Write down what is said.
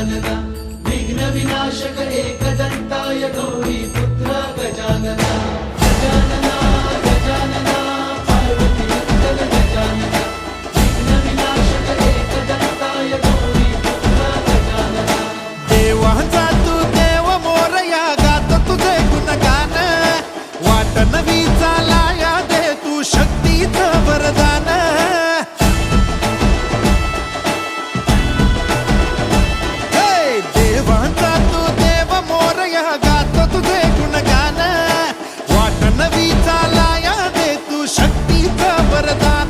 गजानना विघ्न विनाशक एकदंताय गौरी पुत्र गजानना गजानना गजानना पार्वती नंदन गजानना विघ्न विनाशक एकदंताय गौरी पुत्र गजानना देवांचा तू देव मोरया गात तुझे गुणगान वाट नवी चालाया दे तू शक्तीचं वरदान देवांचा तू देव मोरया गात तुझे गुणगान वाट नवी चालाया दे तू शक्तीचं वरदान